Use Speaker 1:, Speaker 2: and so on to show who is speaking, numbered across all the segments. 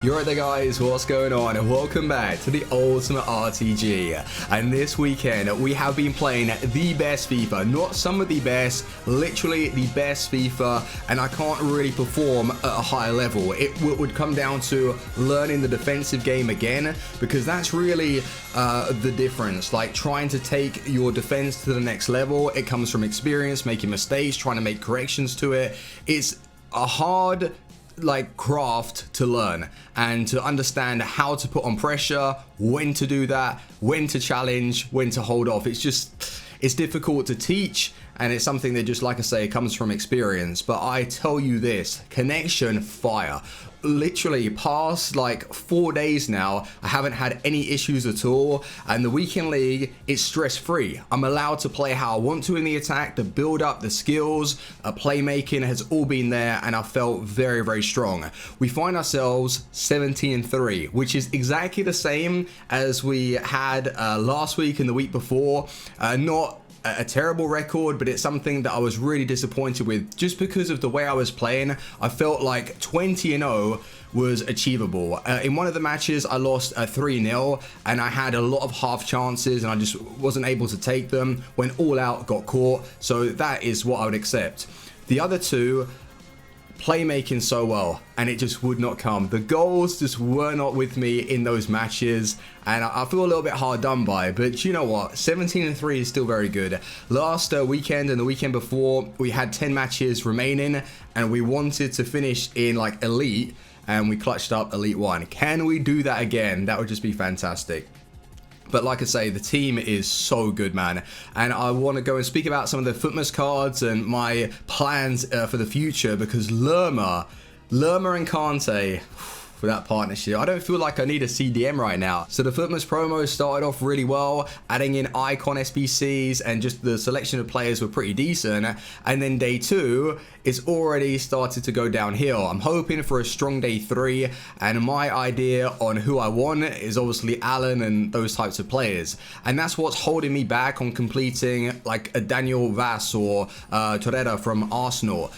Speaker 1: You're right there guys, what's going on? And welcome back to the Ultimate RTG. And this weekend we have been playing the best FIFA, not some of the best, literally the best FIFA, and I can't really perform at a higher level. It would come down to learning the defensive game again, because that's really the difference. Like trying to take your defense to the next level, it comes from experience, making mistakes, trying to make corrections to it. It's a hard craft to learn and to understand how to put on pressure, when to do that, when to challenge, when to hold off. It's difficult to teach, and it's something that, just like I say, comes from experience. But I tell you this, connection fire. Literally past 4 days now, I haven't had any issues at all, and the weekend league is stress-free. I'm allowed to play how I want to in the attack. The build up, the skills, playmaking has all been there, and I felt very, very strong. We find ourselves 17-3, which is exactly the same as we had last week and the week before. Not a terrible record, but it's something that I was really disappointed with just because of the way I was playing. I felt like 20-0 was achievable. In one of the matches I lost 3-0, and I had a lot of half chances and I just wasn't able to take them. Went all out, got caught, so that is what I would accept. The other two, playmaking so well, and it just would not come. The goals just were not with me in those matches, and I feel a little bit hard done by. But you know what, 17-3 is still very good. Last weekend and the weekend before, we had 10 matches remaining, and we wanted to finish in elite, and we clutched up elite 1. Can we do that again? That would just be fantastic. But like I say, the team is so good, man. And I want to go and speak about some of the Footmas cards and my plans for the future, because Lerma and Kante, for that partnership, I don't feel like I need a CDM right now. So the Footmas promo started off really well, adding in icon SBCs, and just the selection of players were pretty decent. And then day 2 is already started to go downhill. I'm hoping for a strong day 3, and my idea on who I want is obviously Allen and those types of players. And that's what's holding me back on completing a Daniel Vass or Torreira from Arsenal.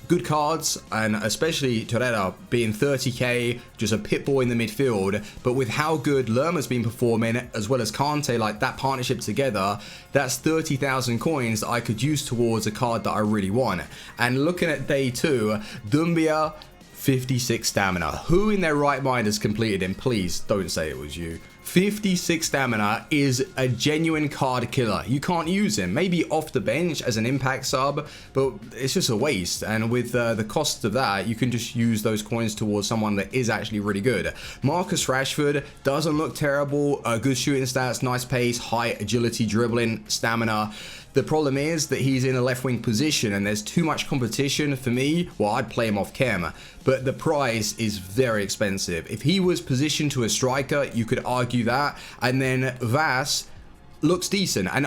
Speaker 1: Good cards, and especially Torreira being 30k, just a pit bull in the midfield. But with how good Lerma's been performing, as well as Kante, that partnership together, that's 30,000 coins that I could use towards a card that I really want. And looking at day 2, Dumbia, 56 stamina. Who in their right mind has completed him? Please don't say it was you. 56 stamina is a genuine card killer. You can't use him. Maybe off the bench as an impact sub, but it's just a waste. And with the cost of that, you can just use those coins towards someone that is actually really good. Marcus Rashford doesn't look terrible. Good shooting stats, nice pace, height, agility, dribbling, stamina. The problem is that he's in a left wing position and there's too much competition for me. Well, I'd play him off cam, but the price is very expensive. If he was positioned to a striker, you could argue that. And then Vass looks decent, and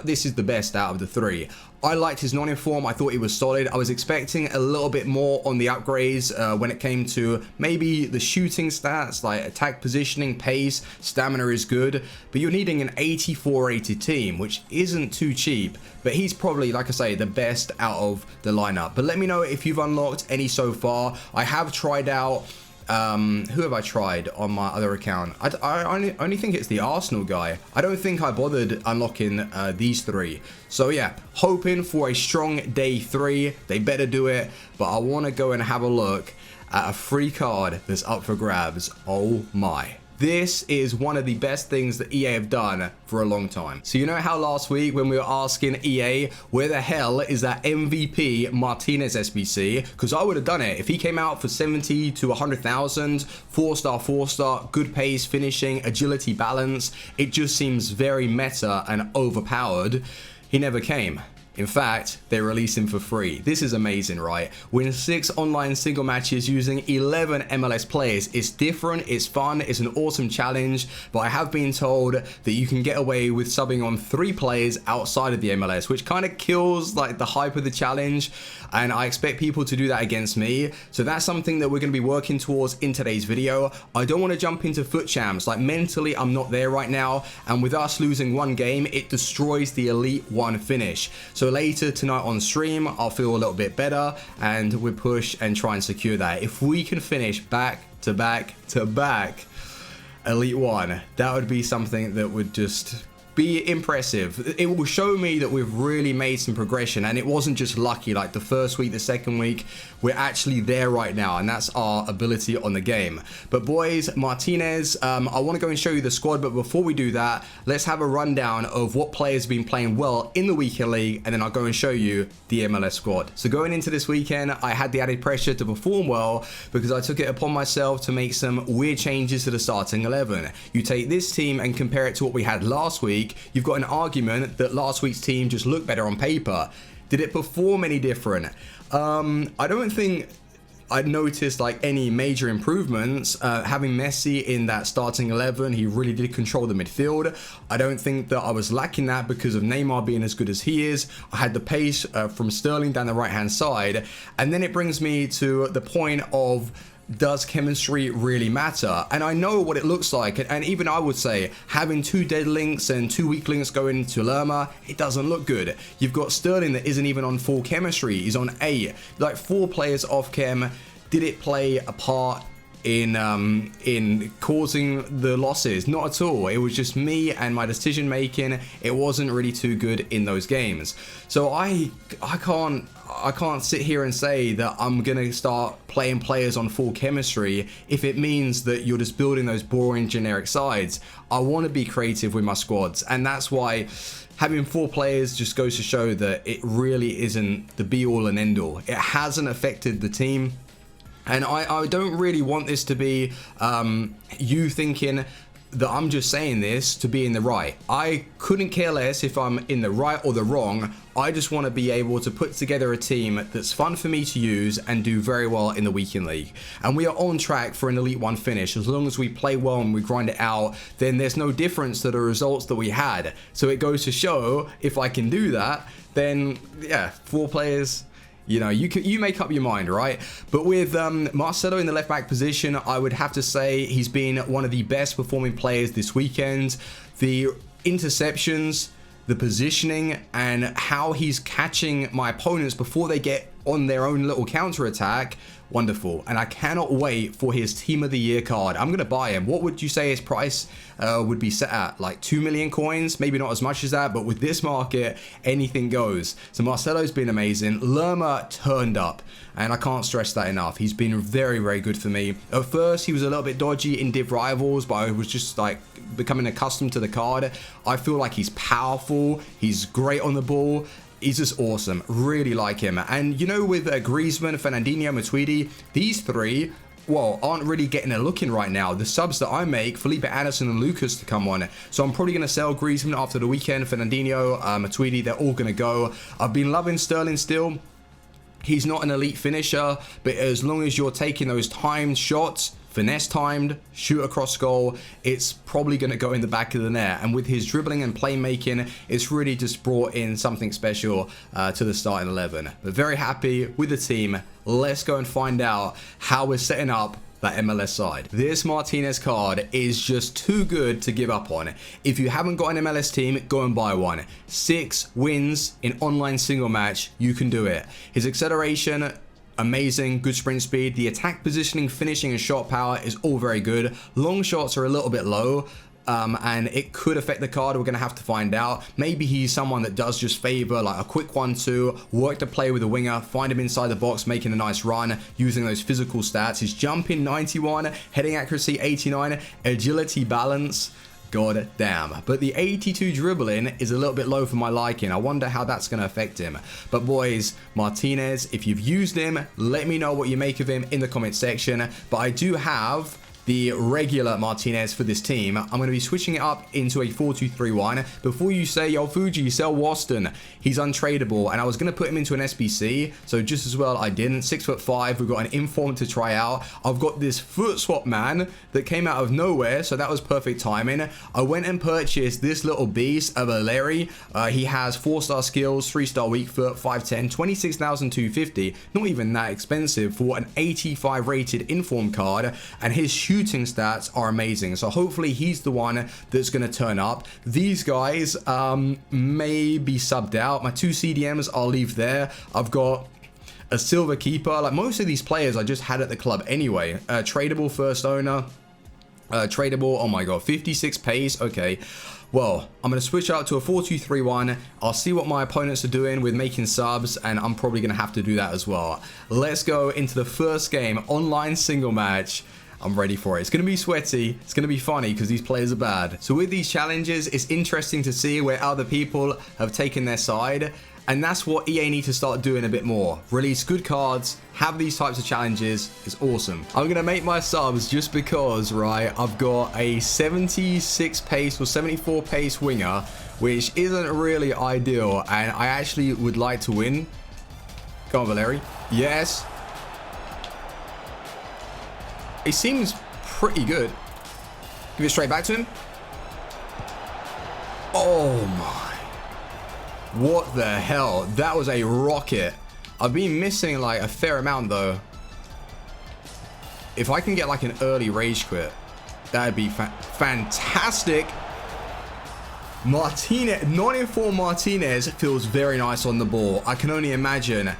Speaker 1: this is the best out of the 3. I liked his non-inform. I thought he was solid. I was expecting a little bit more on the upgrades when it came to maybe the shooting stats, like attack positioning, pace, stamina is good, but you're needing an 84 rated team, which isn't too cheap. But he's probably, like I say, the best out of the lineup. But let me know if you've unlocked any so far. I have tried out who have I tried on my other account? I only think it's the Arsenal guy. I don't think I bothered unlocking these 3. So yeah, hoping for a strong day 3. They better do it, but I want to go and have a look at a free card that's up for grabs. Oh my. This is one of the best things that EA have done for a long time. So you know how last week when we were asking EA, where the hell is that MVP Martinez SBC? Because I would have done it. If he came out for 70 to 100,000, 4-star, good pace, finishing, agility, balance, it just seems very meta and overpowered. He never came. In fact, they release him for free. This is amazing, right? Win 6 online single matches using 11 MLS players. It's different, it's fun, it's an awesome challenge, but I have been told that you can get away with subbing on 3 players outside of the MLS, which kind of kills the hype of the challenge, and I expect people to do that against me. So that's something that we're going to be working towards in today's video. I don't want to jump into foot champs. Mentally, I'm not there right now, and with us losing 1 game, it destroys the Elite 1 finish. So later tonight on stream, I'll feel a little bit better and we'll push and try and secure that. If we can finish back to back to back Elite 1. That would be something that would just be impressive. It will show me that we've really made some progression, and it wasn't just lucky like the first week, the second week. We're actually there right now, and that's our ability on the game. But boys, Martinez, I want to go and show you the squad, but before we do that, let's have a rundown of what players have been playing well in the weekend league, and then I'll go and show you the MLS squad. So going into this weekend, I had the added pressure to perform well because I took it upon myself to make some weird changes to the starting 11. You take this team and compare it to what we had last week, you've got an argument that last week's team just looked better on paper. Did it perform any different? I don't think I noticed like any major improvements. Having Messi in that starting 11, he really did control the midfield. I don't think that I was lacking that because of Neymar being as good as he is. I had the pace from Sterling down the right hand side, and then it brings me to the point of, does chemistry really matter? And I know what it looks like, and even I would say having 2 dead links and 2 weak links going to Lerma, it doesn't look good. You've got Sterling that isn't even on full chemistry, he's on 8. Like 4 players off chem. Did it play a part in causing the losses? Not at all. It was just me and my decision making. It wasn't really too good in those games. So I can't sit here and say that I'm gonna start playing players on full chemistry if it means that you're just building those boring generic sides. I want to be creative with my squads, and that's why having 4 players just goes to show that it really isn't the be all and end all. It hasn't affected the team. And I don't really want this to be you thinking that I'm just saying this to be in the right. I couldn't care less if I'm in the right or the wrong. I just want to be able to put together a team that's fun for me to use and do very well in the weekend league. And we are on track for an Elite 1 finish. As long as we play well and we grind it out, then there's no difference to the results that we had. So it goes to show, if I can do that, then yeah, 4 players, you know, you make up your mind, right? But with Marcelo in the left back position, I would have to say he's been one of the best performing players this weekend. The interceptions, the positioning, and how he's catching my opponents before they get on their own little counter attack, wonderful. And I cannot wait for his Team of the Year card. I'm gonna buy him. What would you say his price would be set at? Like 2 million coins? Maybe not as much as that, but with this market, anything goes. So Marcelo's been amazing. Lerma turned up, and I can't stress that enough. He's been very, very good for me. At first, he was a little bit dodgy in Div Rivals, but I was just like becoming accustomed to the card. I feel like he's powerful. He's great on the ball. He's just awesome. Really like him. And you know, with Griezmann, Fernandinho, Matuidi, these 3, well, aren't really getting a look in right now. The subs that I make, Felipe Anderson and Lucas to come on. So I'm probably going to sell Griezmann after the weekend. Fernandinho, Matuidi, they're all going to go. I've been loving Sterling still. He's not an elite finisher, but as long as you're taking those timed shots, finesse timed, shoot across goal, it's probably going to go in the back of the net. And with his dribbling and playmaking, it's really just brought in something special to the starting 11. But very happy with the team. Let's go and find out how we're setting up that MLS side. This Martinez card is just too good to give up on. If you haven't got an MLS team, go and buy one. 6 wins in online single match, you can do it. His acceleration, amazing, good sprint speed. The attack positioning, finishing, and shot power is all very good. Long shots are a little bit low, and it could affect the card. We're going to have to find out. Maybe he's someone that does just favor like a quick 1-2, work to play with a winger, find him inside the box, making a nice run, using those physical stats. His jumping 91, heading accuracy 89, agility balance, god damn. But the 82 dribbling is a little bit low for my liking. I wonder how that's going to affect him. But boys, Martinez, if you've used him, let me know what you make of him in the comment section. But I do have the regular Martinez for this team. I'm going to be switching it up into a 4-2-3-1. Before you say, yo, Fuji, sell Waston, he's untradeable, and I was going to put him into an SBC, so just as well I didn't. 6'5", we've got an inform to try out. I've got this foot swap man that came out of nowhere, so that was perfect timing. I went and purchased this little beast of a Larry. He has 4-star skills, 3-star weak foot, 5'10", 26,250. Not even that expensive for an 85 rated inform card, and his shooting stats are amazing. So hopefully he's the one that's going to turn up. These guys may be subbed out. My 2 CDMs I'll leave there. I've got a silver keeper. Like most of these players I just had at the club anyway. Tradable first owner. Tradable, oh my god, 56 pace, okay. Well, I'm going to switch out to a 4-2-3-1. I'll see what my opponents are doing with making subs, and I'm probably going to have to do that as well. Let's go into the first game, online single match. I'm ready for it. It's going to be sweaty. It's going to be funny because these players are bad. So with these challenges, it's interesting to see where other people have taken their side. And that's what EA need to start doing a bit more. Release good cards, have these types of challenges. It's awesome. I'm going to make my subs just because, right, I've got a 76 pace or 74 pace winger, which isn't really ideal. And I actually would like to win. Go on, Valeri. Yes. He seems pretty good. Give it straight back to him. Oh my. What the hell? That was a rocket. I've been missing like a fair amount though. If I can get like an early rage quit, that'd be fantastic. Martinez, 94 Martinez feels very nice on the ball. I can only imagine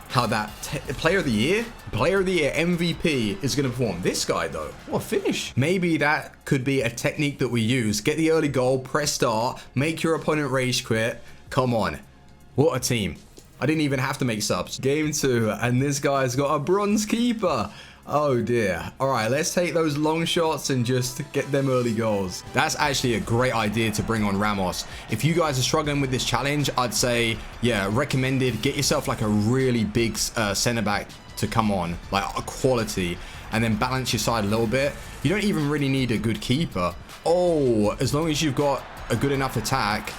Speaker 1: how that player of the year MVP is going to perform. This guy though, what a finish. Maybe that could be a technique that we use. Get the early goal, press start, make your opponent rage quit. Come on. What a team. I didn't even have to make subs. Game 2, and this guy's got a bronze keeper. Oh dear. Alright, let's take those long shots and just get them early goals. That's actually a great idea to bring on Ramos. If you guys are struggling with this challenge, I'd say, yeah, recommended. Get yourself like a really big centre-back to come on. Like a quality. And then balance your side a little bit. You don't even really need a good keeper. Oh, as long as you've got a good enough attack.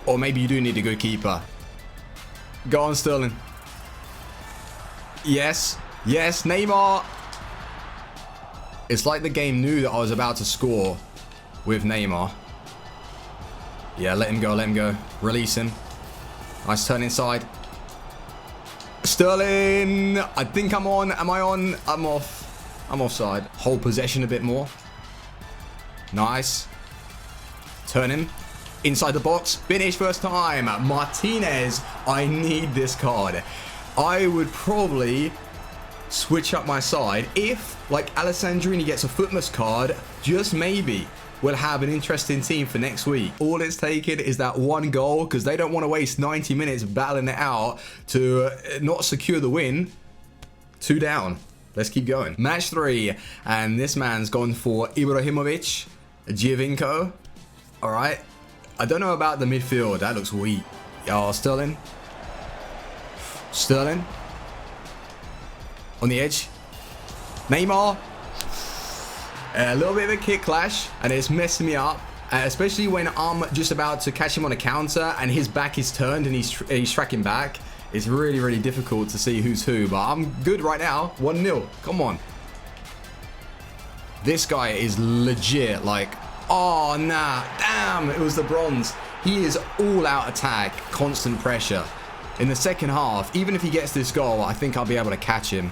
Speaker 1: Or maybe you do need a good keeper. Go on, Sterling. Yes. Yes, Neymar. It's like the game knew that I was about to score with Neymar. Yeah, let him go, let him go. Release him. Nice turn inside. Sterling. I think I'm on. Am I on? I'm off. I'm offside. Hold possession a bit more. Nice. Turn him. Inside the box, finish first time. Martinez, I need this card. I would probably switch up my side if, like, Alessandrini gets a Footmas card, just maybe we'll have an interesting team for next week. All it's taken is that one goal because they don't want to waste 90 minutes battling it out to not secure the win. 2 down. Let's keep going. Match 3, and this man's gone for Ibrahimovic, Giovinco. All right. I don't know about the midfield. That looks weak. Oh, Sterling. Sterling. On the edge. Neymar. A little bit of a kick clash. And it's messing me up. Especially when I'm just about to catch him on a counter. And his back is turned and he's tracking back. It's really, really difficult to see who's who. But I'm good right now. 1-0. Come on. This guy is legit. Like... Oh, nah. Damn. It was the bronze. He is all out attack. Constant pressure. In the second half, even if he gets this goal, I think I'll be able to catch him.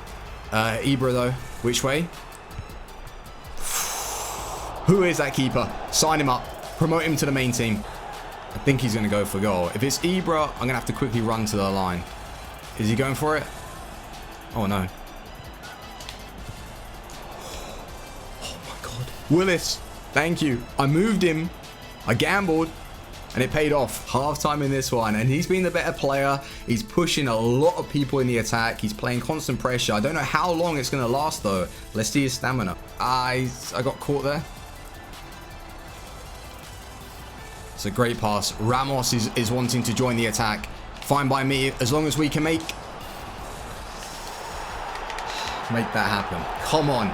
Speaker 1: Ibra, though. Which way? Who is that keeper? Sign him up. Promote him to the main team. I think he's going to go for goal. If it's Ibra, I'm going to have to quickly run to the line. Is he going for it? Oh, no. Oh, my God. Willis. Thank you. I moved him. I gambled. And it paid off. Half time in this one. And he's been the better player. He's pushing a lot of people in the attack. He's playing constant pressure. I don't know how long it's going to last, though. Let's see his stamina. I got caught there. It's a great pass. Ramos is wanting to join the attack. Fine by me. As long as we can make that happen. Come on.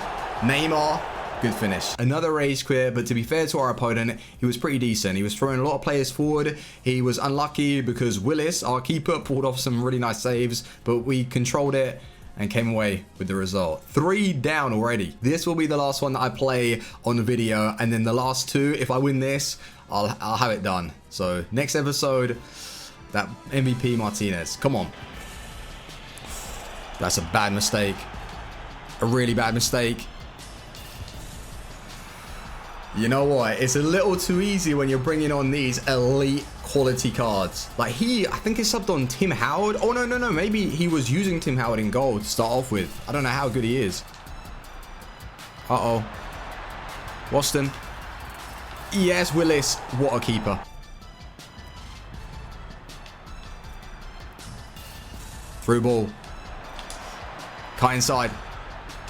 Speaker 1: Neymar. Good finish. Another rage quit, but to be fair to our opponent, he was pretty decent. He was throwing a lot of players forward. He was unlucky because Willis, our keeper, pulled off some really nice saves, but we controlled it and came away with the result. 3 down already. This will be the last one that I play on the video, and then the last 2, if I win this, I'll have it done. So next episode, that MVP Martinez. Come on. That's a bad mistake. A really bad mistake. You know what? It's a little too easy when you're bringing on these elite quality cards. Like I think he subbed on Tim Howard. Oh, no. Maybe he was using Tim Howard in goal to start off with. I don't know how good he is. Uh-oh. Waston. Yes, Willis. What a keeper. Through ball. Cut inside.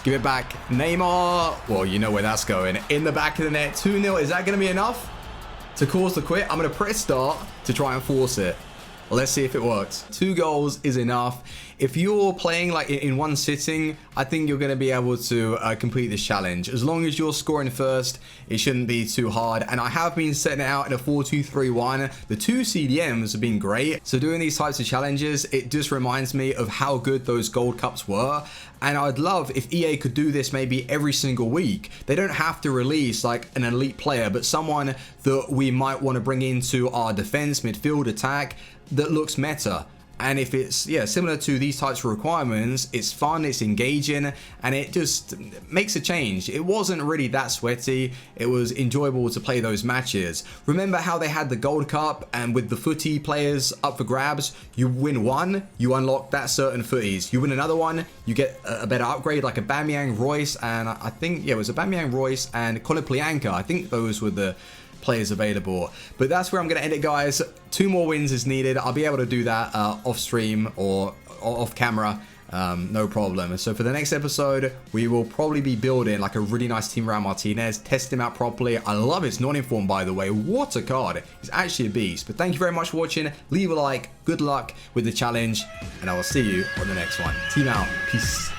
Speaker 1: Give it back. Neymar. Well, you know where that's going. In the back of the net. 2-0. Is that going to be enough to cause the quit? I'm going to press start to try and force it. Let's see if it works. 2 goals is enough. If you're playing like in one sitting, I think you're going to be able to complete this challenge. As long as you're scoring first, it shouldn't be too hard. And I have been setting it out in a 4-2-3-1. The 2 CDMs have been great. So doing these types of challenges, it just reminds me of how good those gold cups were. And I'd love if EA could do this maybe every single week. They don't have to release like an elite player, but someone that we might want to bring into our defense, midfield, attack that looks meta. And if it's, yeah, similar to these types of requirements, it's fun, it's engaging, and it just makes a change. It wasn't really that sweaty. It was enjoyable to play those matches. Remember how they had the Gold Cup, and with the footy players up for grabs, you win one, you unlock that certain footies. You win another one, you get a better upgrade like a Aubameyang, Royce, and I think, yeah, it was a Aubameyang, Royce, and Konoplyanka. I think those were the players available. But that's where I'm going to end it, guys. 2 more wins is needed. I'll be able to do that off stream or off camera, no problem. So for the next episode, we will probably be building like a really nice team around Martinez, test him out properly. I love his non-informed, by the way. What a card. He's actually a beast. But thank you very much for watching. Leave a like. Good luck with the challenge, and I will see you on the next one. Team out. Peace.